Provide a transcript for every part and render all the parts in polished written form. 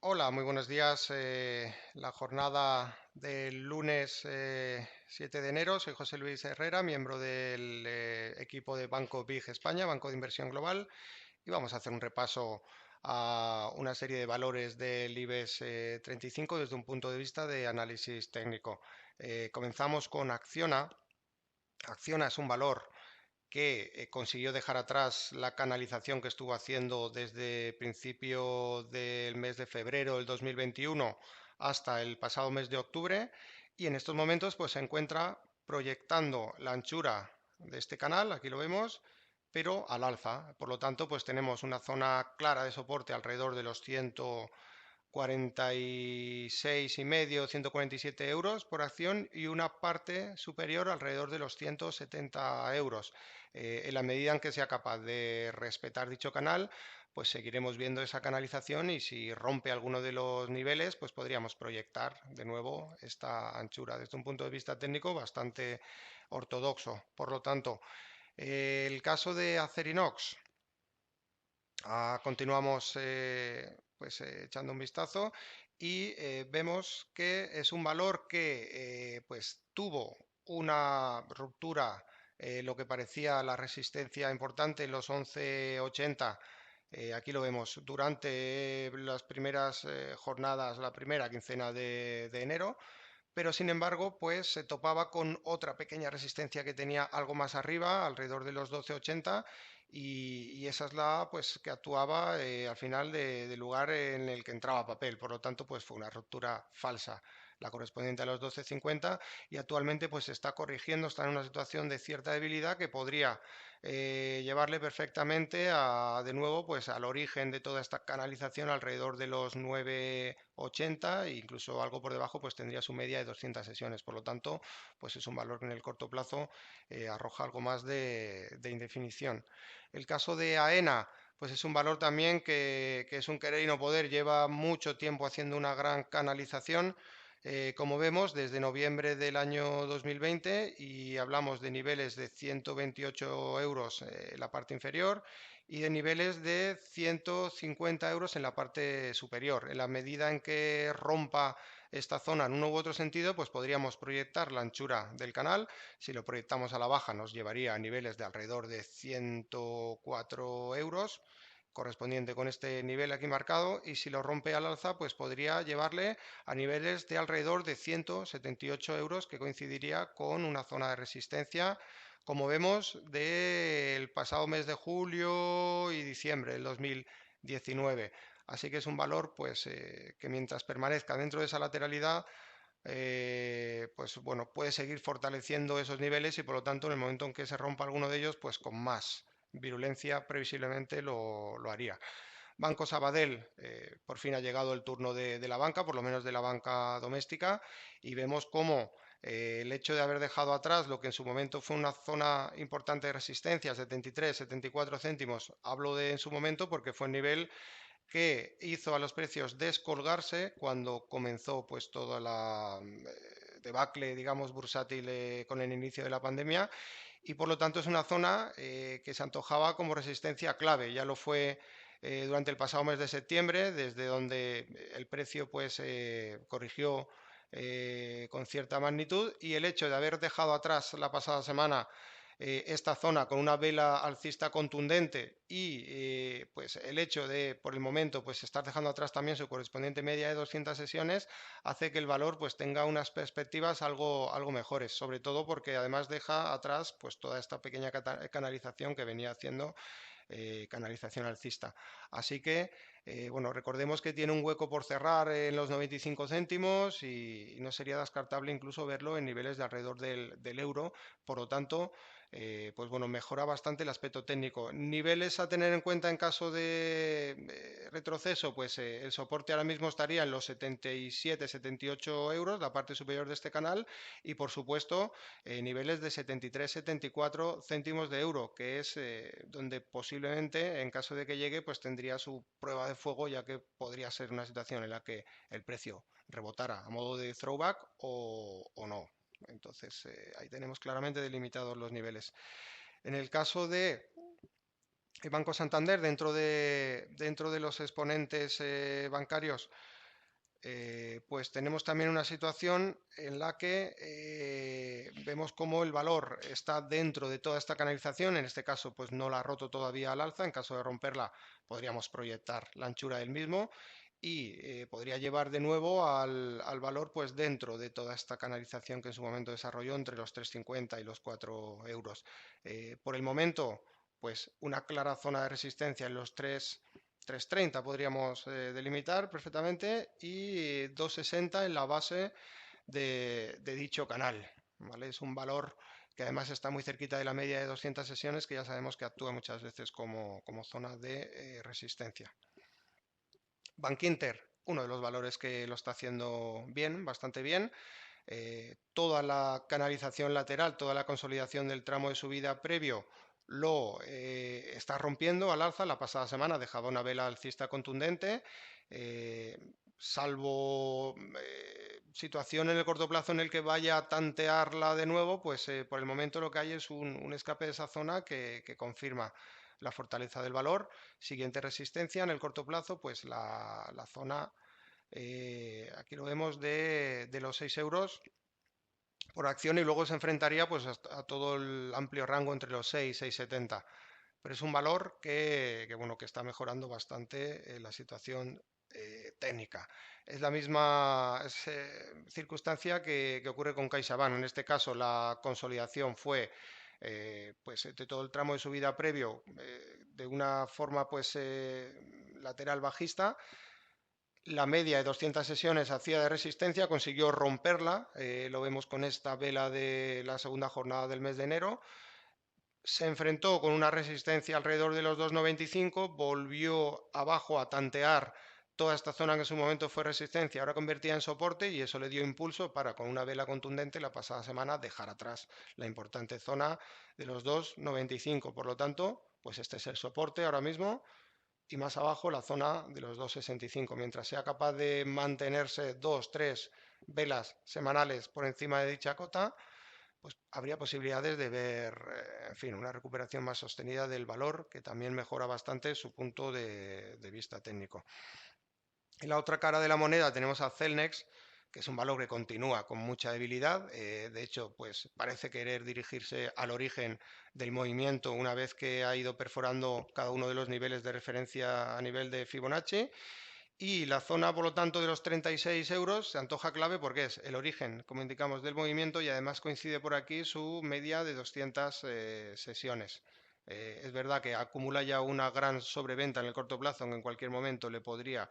Hola, muy buenos días. La jornada del lunes 7 de enero. Soy José Luis Herrera, miembro del equipo de Banco BIG España, Banco de Inversión Global, y vamos a hacer un repaso a una serie de valores del IBEX 35 desde un punto de vista de análisis técnico. Comenzamos con Acciona. Acciona es un valor que consiguió dejar atrás la canalización que estuvo haciendo desde principio del mes de febrero del 2021 hasta el pasado mes de octubre, y en estos momentos pues se encuentra proyectando la anchura de este canal, aquí lo vemos, pero al alza. Por lo tanto, pues tenemos una zona clara de soporte alrededor de los 146,5, 147 euros por acción, y una parte superior alrededor de los 170 euros. En la medida en que sea capaz de respetar dicho canal, pues seguiremos viendo esa canalización, y si rompe alguno de los niveles, pues podríamos proyectar de nuevo esta anchura desde un punto de vista técnico bastante ortodoxo. Por lo tanto, el caso de Acerinox. Continuamos echando un vistazo, y vemos que es un valor que pues tuvo una ruptura, lo que parecía la resistencia importante en los 11,80. Aquí lo vemos durante las primeras jornadas, la primera quincena de enero, pero sin embargo, pues se topaba con otra pequeña resistencia que tenía algo más arriba, alrededor de los 12,80, y esa es la pues que actuaba al final del lugar en el que entraba papel. Por lo tanto, pues fue una ruptura falsa, la correspondiente a los 12,50, y actualmente pues se está corrigiendo, está en una situación de cierta debilidad que podría llevarle perfectamente de nuevo pues al origen de toda esta canalización alrededor de los 9,80, e incluso algo por debajo pues tendría su media de 200 sesiones. Por lo tanto, pues es un valor que en el corto plazo arroja algo más de indefinición. El caso de AENA, pues es un valor también que es un querer y no poder, lleva mucho tiempo haciendo una gran canalización, como vemos, desde noviembre del año 2020, y hablamos de niveles de 128 euros en la parte inferior y de niveles de 150 euros en la parte superior. En la medida en que rompa esta zona en uno u otro sentido, pues podríamos proyectar la anchura del canal. Si lo proyectamos a la baja, nos llevaría a niveles de alrededor de 104 euros, correspondiente con este nivel aquí marcado, y si lo rompe al alza, pues podría llevarle a niveles de alrededor de 178 euros, que coincidiría con una zona de resistencia, como vemos, del pasado mes de julio y diciembre del 2019. Así que es un valor pues que mientras permanezca dentro de esa lateralidad, pues bueno, puede seguir fortaleciendo esos niveles, y por lo tanto en el momento en que se rompa alguno de ellos, pues con más virulencia previsiblemente lo haría. Banco Sabadell, por fin ha llegado el turno de la banca, por lo menos de la banca doméstica, y vemos cómo el hecho de haber dejado atrás lo que en su momento fue una zona importante de resistencia, 73, 74 céntimos, hablo de en su momento porque fue el nivel que hizo a los precios descolgarse cuando comenzó pues toda la debacle, digamos, bursátil con el inicio de la pandemia, y por lo tanto es una zona que se antojaba como resistencia clave. Ya lo fue durante el pasado mes de septiembre, desde donde el precio pues corrigió con cierta magnitud, y el hecho de haber dejado atrás la pasada semana esta zona con una vela alcista contundente, y pues el hecho de por el momento pues estar dejando atrás también su correspondiente media de 200 sesiones, hace que el valor pues tenga unas perspectivas algo mejores, sobre todo porque además deja atrás pues toda esta pequeña canalización que venía haciendo, canalización alcista. Así que, bueno, recordemos que tiene un hueco por cerrar en los 95 céntimos, y no sería descartable incluso verlo en niveles de alrededor del euro. Por lo tanto, pues bueno, mejora bastante el aspecto técnico. Niveles a tener en cuenta en caso de retroceso, pues el soporte ahora mismo estaría en los 77, 78 euros, la parte superior de este canal, y por supuesto niveles de 73, 74 céntimos de euro, que es donde posiblemente, en caso de que llegue, pues tendría su prueba de fuego, ya que podría ser una situación en la que el precio rebotara a modo de throwback o no. Entonces ahí tenemos claramente delimitados los niveles. En el caso de El Banco Santander, dentro de los exponentes bancarios, pues tenemos también una situación en la que vemos cómo el valor está dentro de toda esta canalización. En este caso, pues no la ha roto todavía al alza. En caso de romperla, podríamos proyectar la anchura del mismo y podría llevar de nuevo al valor pues dentro de toda esta canalización que en su momento desarrolló entre los 3,50 y los 4 euros. Por el momento, pues una clara zona de resistencia en los 3,30 podríamos delimitar perfectamente y 2,60 en la base de dicho canal. ¿Vale? Es un valor que además está muy cerquita de la media de 200 sesiones, que ya sabemos que actúa muchas veces como zona de resistencia. Bankinter, uno de los valores que lo está haciendo bien, bastante bien. Toda la canalización lateral, toda la consolidación del tramo de subida previo lo está rompiendo al alza. La pasada semana dejaba una vela alcista contundente, eh, salvo situación en el corto plazo en el que vaya a tantearla de nuevo, pues por el momento lo que hay es un escape de esa zona que confirma la fortaleza del valor. Siguiente resistencia en el corto plazo, pues la zona, aquí lo vemos, de los 6 euros por acción, y luego se enfrentaría pues a todo el amplio rango entre los 6 y 6,70. Pero es un valor bueno, que está mejorando bastante la situación técnica. Es la misma circunstancia que ocurre con CaixaBank. En este caso, la consolidación fue pues de todo el tramo de subida previo de una forma pues lateral bajista. La media de 200 sesiones hacía de resistencia, consiguió romperla, lo vemos con esta vela de la segunda jornada del mes de enero. Se enfrentó con una resistencia alrededor de los 2,95, volvió abajo a tantear toda esta zona que en su momento fue resistencia, ahora convertida en soporte, y eso le dio impulso para, con una vela contundente la pasada semana, dejar atrás la importante zona de los 2,95. Por lo tanto, pues este es el soporte ahora mismo, y más abajo la zona de los 2,65. Mientras sea capaz de mantenerse 2, 3 velas semanales por encima de dicha cota, pues habría posibilidades de ver, en fin, una recuperación más sostenida del valor, que también mejora bastante su punto de vista técnico. En la otra cara de la moneda tenemos a Celnex, que es un valor que continúa con mucha debilidad. De hecho, pues parece querer dirigirse al origen del movimiento una vez que ha ido perforando cada uno de los niveles de referencia a nivel de Fibonacci. Y la zona, por lo tanto, de los 36 euros se antoja clave porque es el origen, como indicamos, del movimiento, y además coincide por aquí su media de 200 sesiones. Es verdad que acumula ya una gran sobreventa en el corto plazo, aunque en cualquier momento le podría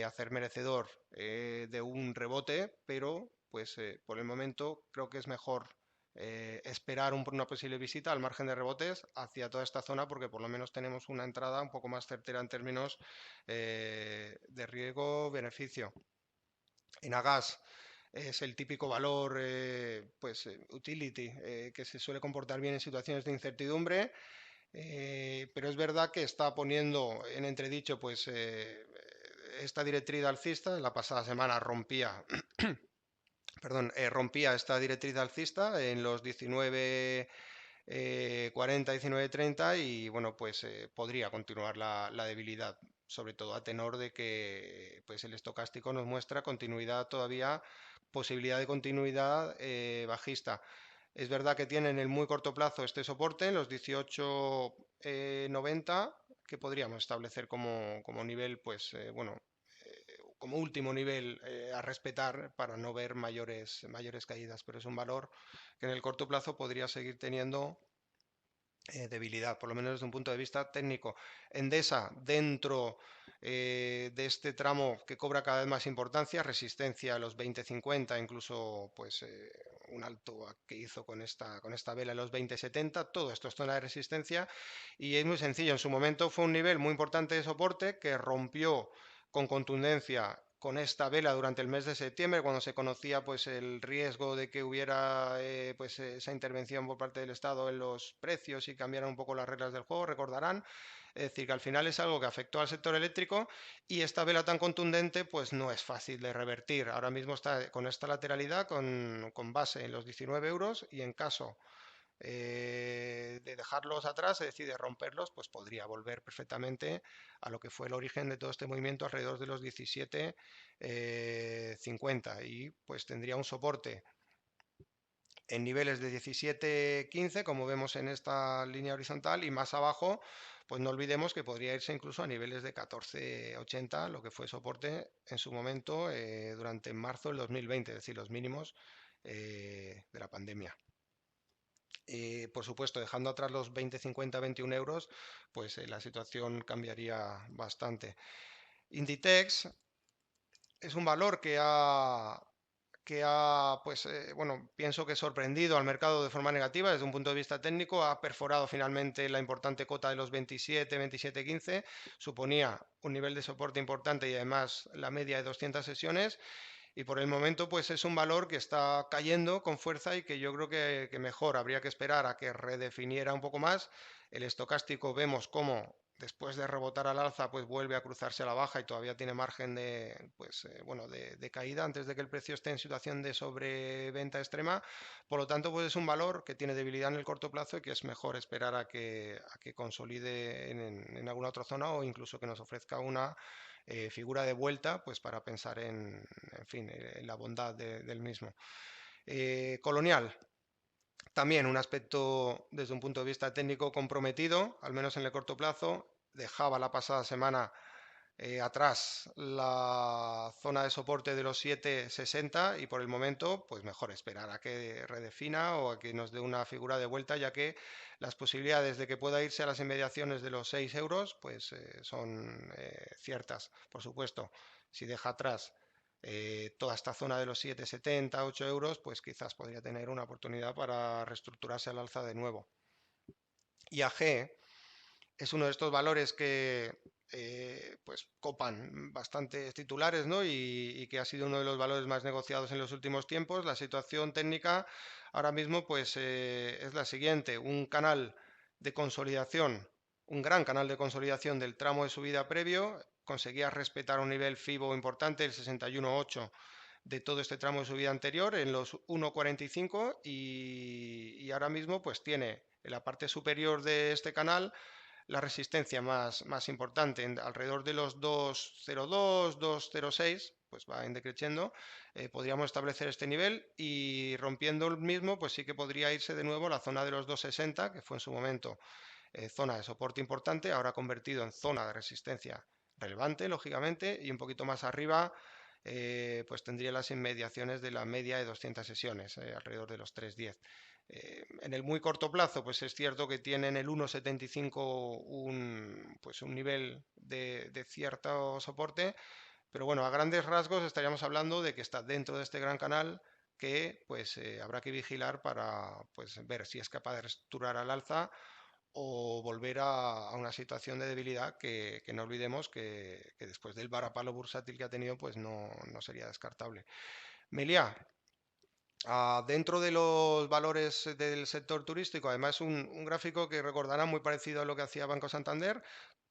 hacer merecedor de un rebote, pero pues por el momento creo que es mejor esperar una posible visita al margen de rebotes hacia toda esta zona, porque por lo menos tenemos una entrada un poco más certera en términos de riesgo-beneficio. En Agas es el típico valor pues utility que se suele comportar bien en situaciones de incertidumbre, pero es verdad que está poniendo en entredicho pues esta directriz alcista. La pasada semana rompía perdón, rompía esta directriz alcista en los 19,40, 19,30, y bueno, pues podría continuar la debilidad, sobre todo a tenor de que pues el estocástico nos muestra continuidad todavía, posibilidad de continuidad bajista. Es verdad que tiene en el muy corto plazo este soporte en los 18,90, que podríamos establecer como nivel, pues bueno, como último nivel a respetar para no ver mayores caídas, pero es un valor que en el corto plazo podría seguir teniendo debilidad, por lo menos desde un punto de vista técnico. Endesa, dentro de este tramo que cobra cada vez más importancia, resistencia a los 20,50, incluso pues un alto que hizo con esta vela en los 20,70, todo esto es zona de resistencia, y es muy sencillo. En su momento fue un nivel muy importante de soporte que rompió con contundencia con esta vela durante el mes de septiembre, cuando se conocía pues el riesgo de que hubiera pues esa intervención por parte del Estado en los precios y cambiaran un poco las reglas del juego, recordarán. Es decir, que al final es algo que afectó al sector eléctrico, y esta vela tan contundente pues no es fácil de revertir. Ahora mismo está con esta lateralidad con base en los 19 euros, y en caso de dejarlos atrás, es decir, de romperlos, pues podría volver perfectamente a lo que fue el origen de todo este movimiento alrededor de los 17,50 y pues tendría un soporte en niveles de 17,15, como vemos en esta línea horizontal, y más abajo, pues no olvidemos que podría irse incluso a niveles de 14,80, lo que fue soporte en su momento durante marzo del 2020, es decir, los mínimos de la pandemia. Por supuesto, dejando atrás los 20, 50, 21 euros, pues la situación cambiaría bastante. Inditex es un valor que ha, pues, bueno, pienso que sorprendido al mercado de forma negativa desde un punto de vista técnico, ha perforado finalmente la importante cota de los 27, 27,15, suponía un nivel de soporte importante y además la media de 200 sesiones y por el momento pues es un valor que está cayendo con fuerza y que yo creo que mejor habría que esperar a que redefiniera un poco más. El estocástico vemos cómo después de rebotar al alza pues vuelve a cruzarse a la baja y todavía tiene margen de, pues, bueno, de caída antes de que el precio esté en situación de sobreventa extrema. Por lo tanto pues es un valor que tiene debilidad en el corto plazo y que es mejor esperar a que consolide en alguna otra zona o incluso que nos ofrezca una figura de vuelta, pues para pensar en fin, en la bondad del mismo. Colonial, también un aspecto desde un punto de vista técnico comprometido, al menos en el corto plazo. Dejaba la pasada semana atrás la zona de soporte de los 7,60 y por el momento pues mejor esperar a que redefina o a que nos dé una figura de vuelta, ya que las posibilidades de que pueda irse a las inmediaciones de los 6 euros pues son ciertas. Por supuesto, si deja atrás toda esta zona de los 7,70, 8 euros, pues quizás podría tener una oportunidad para reestructurarse al alza de nuevo. IAG es uno de estos valores que pues copan bastantes titulares, ¿no? Y que ha sido uno de los valores más negociados en los últimos tiempos. La situación técnica ahora mismo pues es la siguiente: un canal de consolidación, un gran canal de consolidación del tramo de subida previo, conseguía respetar un nivel FIBO importante, el 61,8 de todo este tramo de subida anterior en los 1,45 y ahora mismo pues tiene en la parte superior de este canal la resistencia más importante, alrededor de los 2,02, 2,06, pues va en decreciendo, podríamos establecer este nivel y rompiendo el mismo, pues sí que podría irse de nuevo a la zona de los 2,60, que fue en su momento zona de soporte importante, ahora convertido en zona de resistencia relevante, lógicamente, y un poquito más arriba pues tendría las inmediaciones de la media de 200 sesiones, alrededor de los 3,10. En el muy corto plazo, pues es cierto que tienen el 1,75 pues un nivel de cierto soporte, pero bueno, a grandes rasgos estaríamos hablando de que está dentro de este gran canal que pues habrá que vigilar para pues ver si es capaz de reestructurar al alza o volver a una situación de debilidad que no olvidemos que después del varapalo bursátil que ha tenido, pues no sería descartable. Melia, dentro de los valores del sector turístico, además un gráfico que recordará muy parecido a lo que hacía Banco Santander,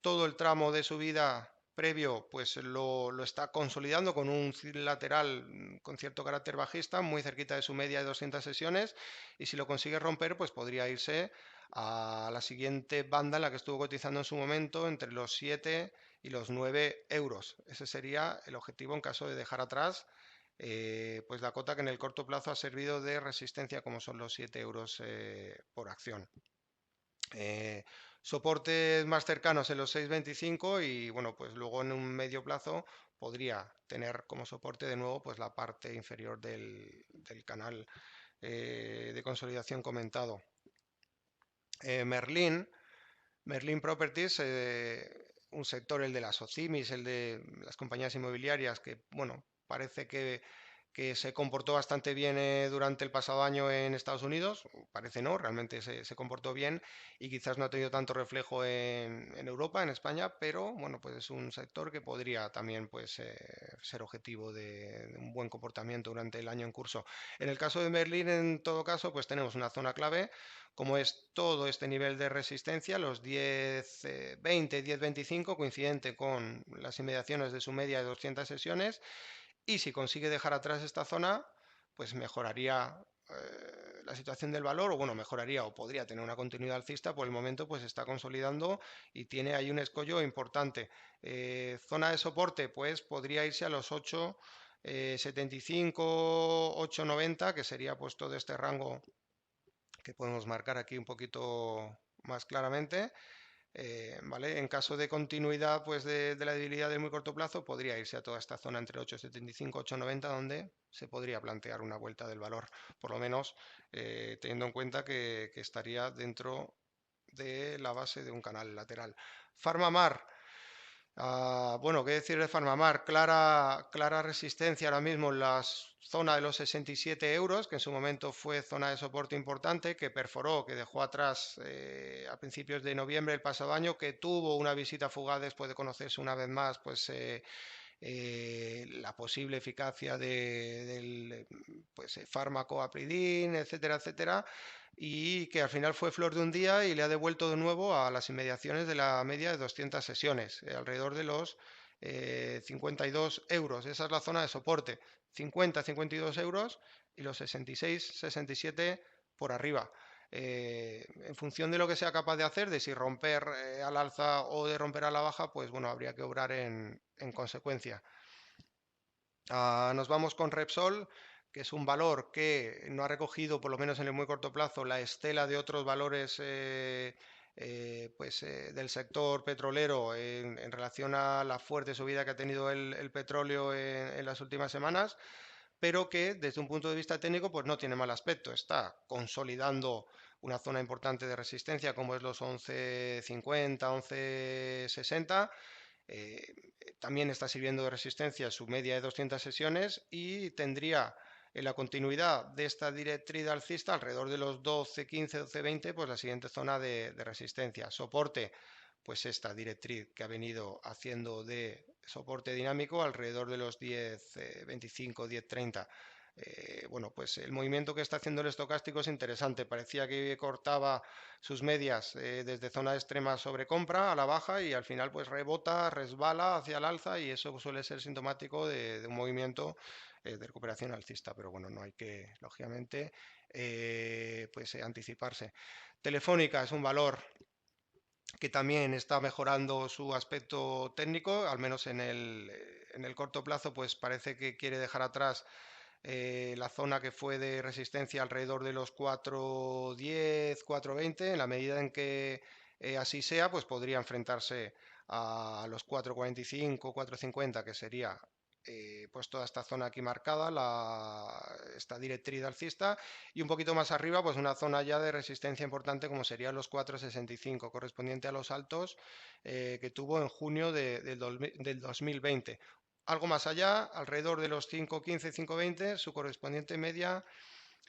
todo el tramo de subida previo pues lo está consolidando con un lateral con cierto carácter bajista, muy cerquita de su media de 200 sesiones y si lo consigue romper pues podría irse a la siguiente banda en la que estuvo cotizando en su momento entre los 7 y los 9 euros. Ese sería el objetivo en caso de dejar atrás pues la cota que en el corto plazo ha servido de resistencia como son los 7 euros por acción. Eh, Soportes más cercanos en los 6,25 y bueno, pues luego en un medio plazo podría tener como soporte de nuevo pues la parte inferior del canal de consolidación comentado. Merlin, Merlin Properties, un sector, el de las OCIMIS, el de las compañías inmobiliarias, que bueno, parece que se comportó bastante bien durante el pasado año en Estados Unidos, parece no, realmente se comportó bien y quizás no ha tenido tanto reflejo en Europa, en España, pero bueno, pues es un sector que podría también pues ser objetivo de un buen comportamiento durante el año en curso. En el caso de Merlin, en todo caso, pues tenemos una zona clave como es todo este nivel de resistencia, los 10, 20, 10, 25, coincidente con las inmediaciones de su media de 200 sesiones, y si consigue dejar atrás esta zona, pues mejoraría la situación del valor, o bueno, mejoraría o podría tener una continuidad alcista, por el momento pues está consolidando y tiene ahí un escollo importante. Zona de soporte, pues podría irse a los 8,75, 8,90, que sería pues todo este rango que podemos marcar aquí un poquito más claramente. ¿Vale? En caso de continuidad pues de la debilidad de muy corto plazo, podría irse a toda esta zona entre 8,75 y 8,90, donde se podría plantear una vuelta del valor, por lo menos teniendo en cuenta que estaría dentro de la base de un canal lateral. Farmamar. Bueno, qué decir de Farmamar, clara resistencia ahora mismo en la zona de los 67 euros, que en su momento fue zona de soporte importante, que perforó, que dejó atrás a principios de noviembre del pasado año, que tuvo una visita fugaz después de conocerse una vez más, pues la posible eficacia del pues, fármaco Apridin, etcétera, etcétera, y que al final fue flor de un día y le ha devuelto de nuevo a las inmediaciones de la media de 200 sesiones, alrededor de los 52 euros. Esa es la zona de soporte, 50, 52 euros y los 66, 67 por arriba. En función de lo que sea capaz de hacer, de si romper al alza o de romper a la baja, pues bueno, habría que obrar en consecuencia. Nos vamos con Repsol, que es un valor que no ha recogido, por lo menos en el muy corto plazo, la estela de otros valores del sector petrolero en relación a la fuerte subida que ha tenido el petróleo en las últimas semanas, pero que desde un punto de vista técnico pues no tiene mal aspecto. Está consolidando una zona importante de resistencia como es los 11,50, 11,60. También está sirviendo de resistencia su media de 200 sesiones y tendría en la continuidad de esta directriz alcista alrededor de los 12,15, 12,20, pues la siguiente zona de resistencia. Soporte, pues esta directriz que ha venido haciendo de soporte dinámico alrededor de los 10,25, 10,30. Bueno, pues el movimiento que está haciendo el estocástico es interesante. Parecía que cortaba sus medias desde zona extrema sobre compra a la baja y al final pues rebota, resbala hacia el alza y eso suele ser sintomático de un movimiento de recuperación alcista. Pero bueno, no hay que, lógicamente, anticiparse. Telefónica es un valor que también está mejorando su aspecto técnico, al menos en el corto plazo, pues parece que quiere dejar atrás la zona que fue de resistencia alrededor de los 4,10, 4,20. En la medida en que así sea, pues podría enfrentarse a los 4,45, 4,50, que sería pues toda esta zona aquí marcada, esta directriz alcista, y un poquito más arriba, pues una zona ya de resistencia importante como serían los 4,65, correspondiente a los altos que tuvo en junio del 2020. Algo más allá, alrededor de los 5,15, 5,20, su correspondiente media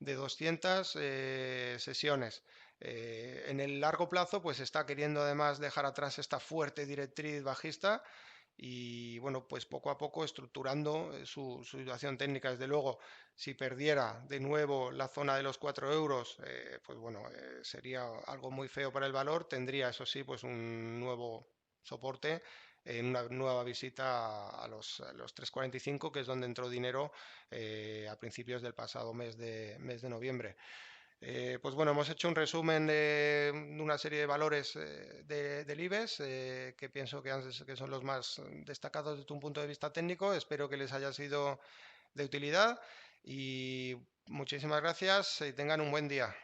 de 200 sesiones. En el largo plazo, pues está queriendo además dejar atrás esta fuerte directriz bajista y bueno, pues poco a poco estructurando su situación técnica. Desde luego, si perdiera de nuevo la zona de los 4 euros, pues bueno, sería algo muy feo para el valor. Tendría, eso sí, pues un nuevo soporte en una nueva visita a los 3,45, que es donde entró dinero a principios del pasado mes de noviembre. Pues bueno, hemos hecho un resumen de una serie de valores del IBEX que pienso que son los más destacados desde un punto de vista técnico. Espero que les haya sido de utilidad y muchísimas gracias y tengan un buen día.